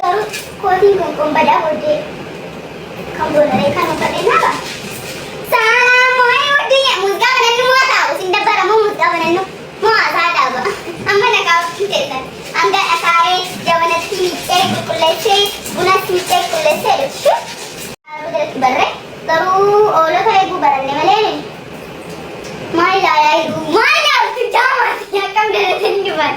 Garuu kootiin kun badaa booddee kan boonaree kan uffadhee naaba. Saamoy hojii muuziqaa banannu moo taa'u isin dabbaramoo muuziqaa banannu moo haasaa dhaaba. Amma naqaawatti teessan hanga dhakaaree jabanatti miiccee qulqulleessee bunas miiccee qulqulleessee dhufshu. Haaruu jalatti barree garuu oolota eeguu baranne malee maal ilaalaa jiru maal ilaaltu jaamaati akkam dalatanii dhufan.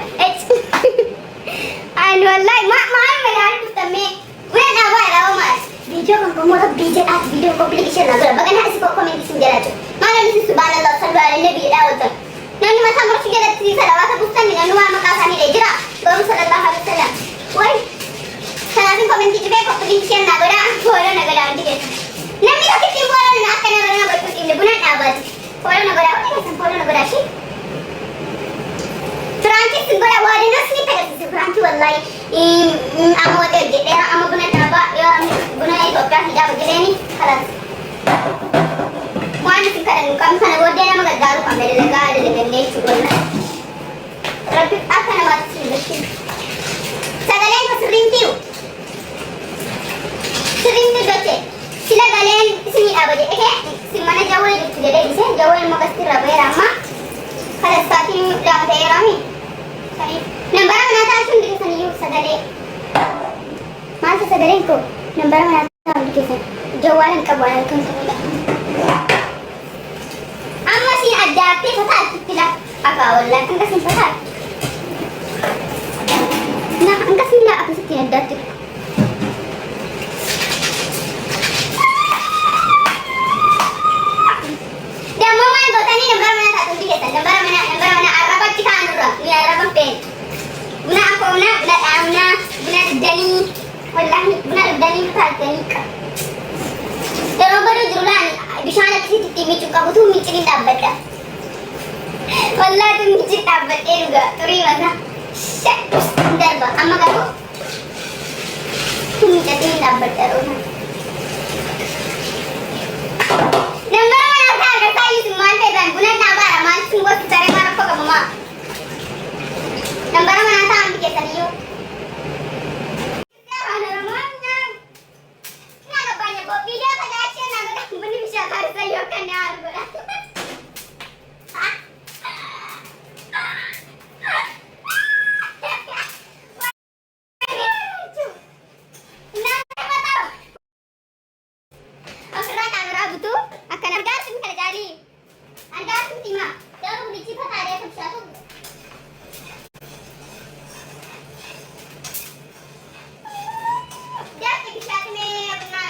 Ani wallahi maal ilaalaa dhuftamee guna dhaabaa irraa maal. Video kan kamu tak bijak video complication lah. Bahkan harus kau komen di sini aja. Mana di sini subhanallah sallallahu alaihi wasallam. Nani masa masih ada di sana wasa bukan dengan nuan makasani dejra. Baru sallallahu alaihi wasallam. Woi. Salatin komen di video complication lah. Bera boleh negara anti ke. Nami tak timbul nak kena orang berikut ini bukan abad. Boleh negara apa ni? Boleh negara sih. Francis segala warna sini terus Francis wallahi. Amo terjadi amo bukan apa ya. Guna Ethiopia tidak begini nih, kalas. Mana sih kadang kamu sana bodoh nama gadaru kami lega ada dengan nih sebenarnya. Tapi apa nama sih? Segala yang sering tiu doce. Sila kalian sini apa je? Si mana jauh itu jadi bisa jauh yang mau kasih rabai ramah. Kalas starting dah saya rami. Nampak mana tahu sendiri sini yuk segala. Masa segala itu. Nampak mana tahu di sana. Jawalan kabulan kan semula. Amma sih ada apa pasal kita apa awalnya kan kasih pasal. Nah, angkat sila apa sih ada tu. Dan mama itu tadi nampak mana satu di sana. Nampak mana Arab kita anura. Ni Arab pen. Guna aku guna amna guna dani. Wallahi benar dani tadi ka. Terus baru jualan di sana kisi TV juga butuh micin tabat dah. Wallahi tu micin tabat juga. Teri mana? Set. Bentar bah, amma kamu. Tu micin tabat terus. Nampak mana tak saya semua pesan guna tabat aman semua secara marah kok kamu mah. Nampak mana tak ambil kesan you. Video kan action nak benih bisa harus saya kenal bola. Akhirnya kamera butuh akan harga sih kalau jadi harga sih timah. Jangan beli cepat ada yang satu. Dia bisa ni apa?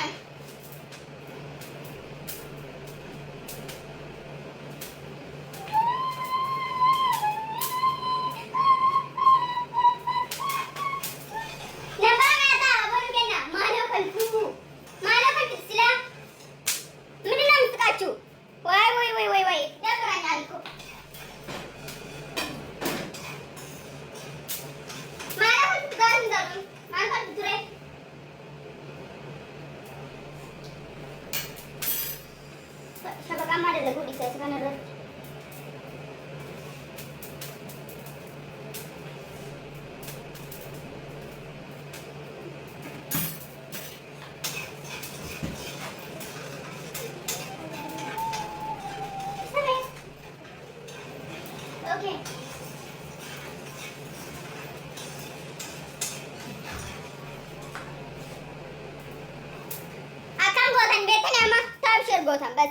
Gotham bas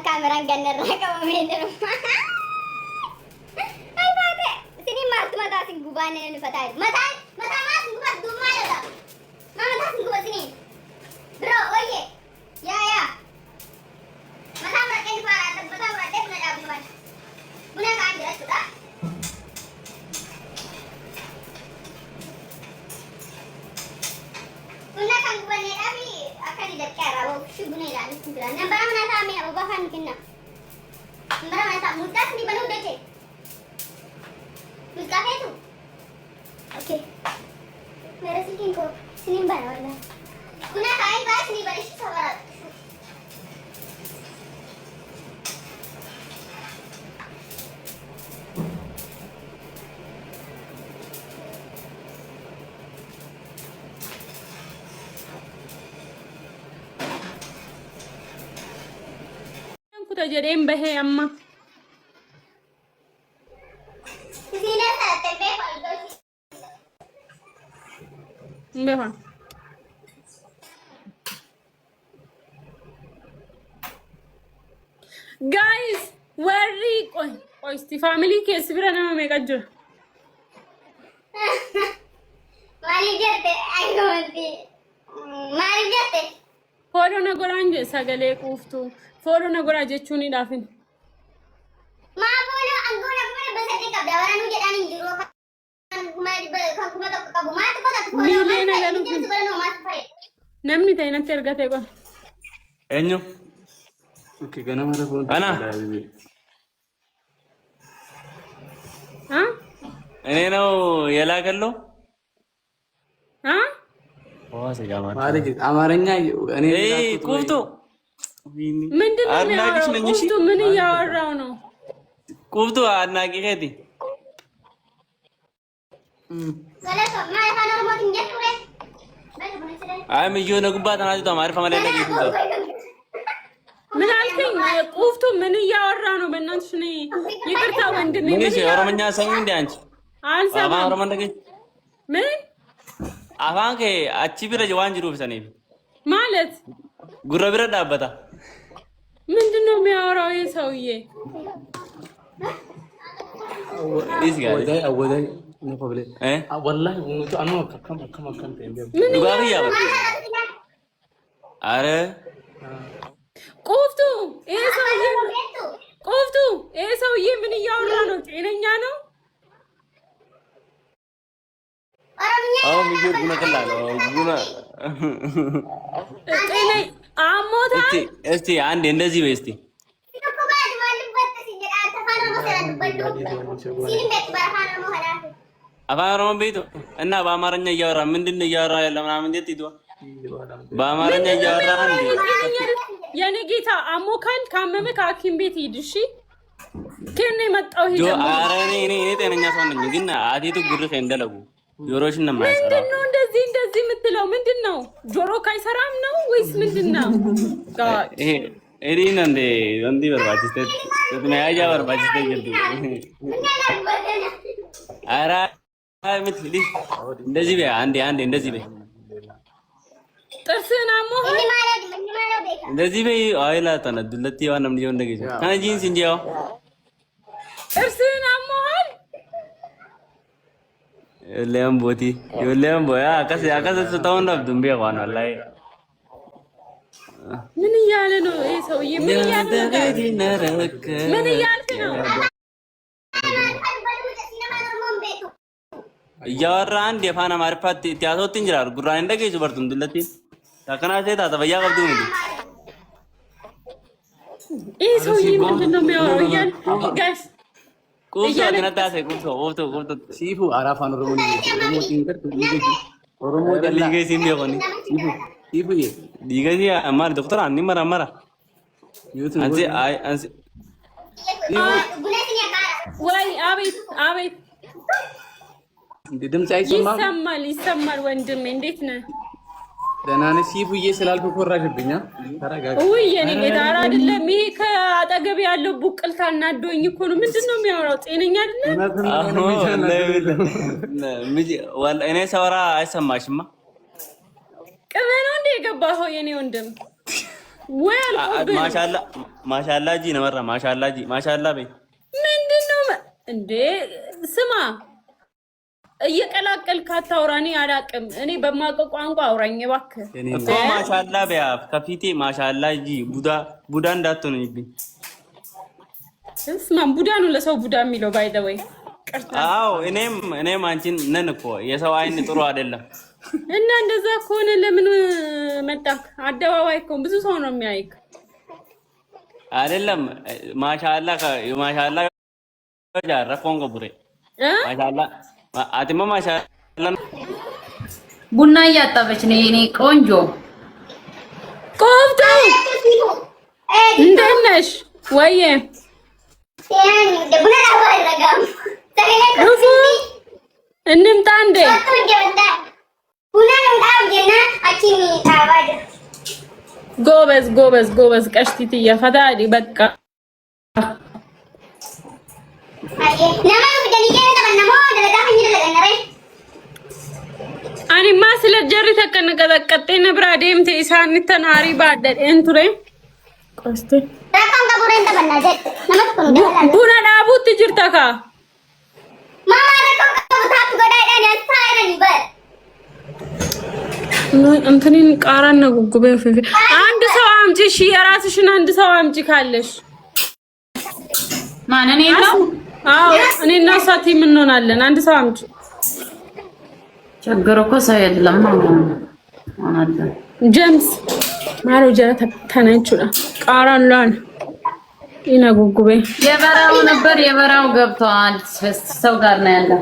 kamera ganner kamu main rumah. Ay pate, sini mata sing guban ni patay. Mata mas guban dumay ada. Mata sing guban sini. Bro, oye. Ya. Mata mereka di para, mata mereka di mana guban. Buna kan jelas sudah. Buna kan guban ni tapi akan didekat rawo shubune dan sembilan. Nampak mana kami apa bahan kena. Nampak mana tak mudah ni baru dah cek. Mudah ke tu? Okay. Merah sini ko sini baru lah. Guna kain bahas ni baru sih sabar. jedheen bahee amma. Behon. Guys, warri qoysti family keessi bira nama meeqa jira? Maaliif jette? Maaliif jette? Fooloo na godhaan je sagalee quuftuu. Fooloo na godhaa jechuun ni dhaafin. Maa fooloo angoona kuma basatti qabda waraanuu jedhaan hin jiru. Kan kuma tokko qabu maa tokko tokko fooloo maa namni ta'e natti ergatee qaba. Eenyu? Oke, ganama rafuun. Ana. Ha? እኔ ነው የላከለው። Ha? ዋስ ያማር ማለት አማርኛ እኔ ቁፍቱ ምንድነው? አድናቂሽ ነኝ። እሺ ቁፍቱ ምን እያወራው ነው? ቁፍቱ አድናቂ ሄዲ ገለቶ ማ ያፋና ሞት እንጀቱሬ አይ ምዮ ነጉባት አናቱ ተማሪ ፈማለ ለጌቱ ምን አልከኝ? ቁፍቱ ምን እያወራው ነው? በእናትሽ ነይ። ይቅርታ ወንድሜ። ምን እሺ ኦሮምኛ ሰሚ እንዴ አንቺ? አልሰማም። አፋን ኦሮሞ እንደገ ምን አፋን ከ አቺ ቢረ ጀዋን ጅሩ ብሰኔ ማለት ጉረ ቢረ ዳበታ ምንድነው የሚያወራው ይሄ ሰውዬ? እዚህ ጋር ወዳይ ነው ፕሮብሌም ወላሂ ወንቱ አኑ ከመከም ምን ዱጋሪያ አረ ቁፍቱ ይሄ ሰውዬ ቁፍቱ ይሄ ሰውዬ ምን እያወራ ነው? ጤነኛ ነው? አው ምዮ ጉና ከላለ ጉና ጤነ አሞታ እስቲ አንዴ እንደዚህ በይ እስቲ አፋን ኦሮሞ ቤቱ እና በአማርኛ እያወራ ምንድነው እያወራ ያለ ምናምን እንዴት ይቷ በአማርኛ እያወራ አንዴ የኔ ጌታ አሞካል ካመመ ከሐኪም ቤት ሂድ። እሺ ከኔ መጣው ሂድ። ኧረ እኔ ጤነኛ ሰው ነኝ፣ ግን አቲቱ ጉርህ እንደለጉ ጆሮሽን ነው የማይሰራው። ምንድነው እንደዚህ የምትለው? ምንድነው ጆሮ ካይሰራም ነው ወይስ ምንድነው? ይሄ እሪን እንዴ በርባጅስተ ተመያጃ በርባጅስተ ይልዱ ኧረ ምትል እንደዚህ በይ አንዴ እንደዚህ በይ ጥርስህን አሞሃል እንደዚህ በይ አይላ ተነዱለት ያንም ሊሆን እንደገኝ ካና ጂንስ እንጂው ጥርስህን አሞሃል ለምቦቲ ለምቦያ አከሰ ተውን ነው ድምቤ ሆነ ላይ ምን እያለ ነው ይሄ ሰውዬ? ምን እያለ ነው? ምን እያልክ ነው? እያወራ አንድ የፋና ማርፋት ያሶት እንጅራር ጉራን እንደገይሱ በርቱን ድለቲ ታከናሴ ታተበያ ቀብዱ ነው ይሄ ሰውዬ ምንድነው የሚያወራው? እያል ጋይስ ቁፍቱ አገናታሴ ቁፍቱ ኦፍቶ ሲፉ አራፋን ኦሮሞ ኦሮሞ ሊገሲ እንደሆነ ሲፉ ሊገሲ አማር ዶክተር አኒ መራመራ አንቺ አንቺ ወይ አቤት ድምጽ አይሰማም? ይሰማል ወንድሜ። እንዴት ነህ? ደህና ነህ? ሲፉዬ ስላልኩ ኮራሽብኛ። ተረጋጋ። ውይ የኔ ጌታ አይደለም። ይሄ ከአጠገብ ያለው ቡቅልታ እናዶኝ እኮ ነው። ምንድነው የሚያወራው? ጤነኛ አይደለም። እኔ ሰወራ አይሰማሽማ? ቅመ ነው እንደ የገባኸው የኔ ወንድም? ወይ አልቆብኝ። ማሻአላ ጂ ነመራ ማሻአላ በይ። ምንድነው እንዴ? ስማ እየቀላቀልክ አታውራኝ። አላቅም እኔ በማውቀው ቋንቋ አውራኝ እባክህ እኮ ማሻአላ በያ ከፊቴ ማሻአላ ጂ ቡዳ እንዳትሆንብኝ። እስማ ቡዳ ነው ለሰው ቡዳ የሚለው ባይ ዘ ወይ ቅርታ። አዎ እኔም አንቺን ነን እኮ የሰው አይን ጥሩ አይደለም። እና እንደዛ ከሆነ ለምን መጣክ? አደባባይ እኮ ብዙ ሰው ነው የሚያይክ። አይደለም ማሻአላ ጃራ ኮንጎ ቡሬ ማሻአላ አቲማ ማሻአላ ቡና እያጠበች ነው የኔ ቆንጆ። ቆፍቱ እንደት ነሽ? ወይዬ እንምጣ እንዴ? ጎበዝ ቀሽቲት እያፈታ በቃ Ani mas lejarri takkan qaqatte nabra deemte isaan tanaari baadde enture qoste rakam kaburen tabanna je namat kun buna dhaabuutti jirta ka mama rakam kabutaatu godhaadhaan yasaayirani bar no antinin qaran ነው ጉጉበ አንድ ሰው አምጪ እሺ የራስሽን አንድ ሰው አምጪ ካለሽ ማን እኔ ነው አዎ እኔና ሳቲ ምን ሆናለን አንድ ሰው አምጪ ቸገረ እኮ ሰው የለም ማለት ጀምስ ማሮ ጀራ ተነቹላ ቃራን ላን ይና ጉጉበ የበራው ነበር የበራው ገብቷል ሰው ጋር ነው ያለው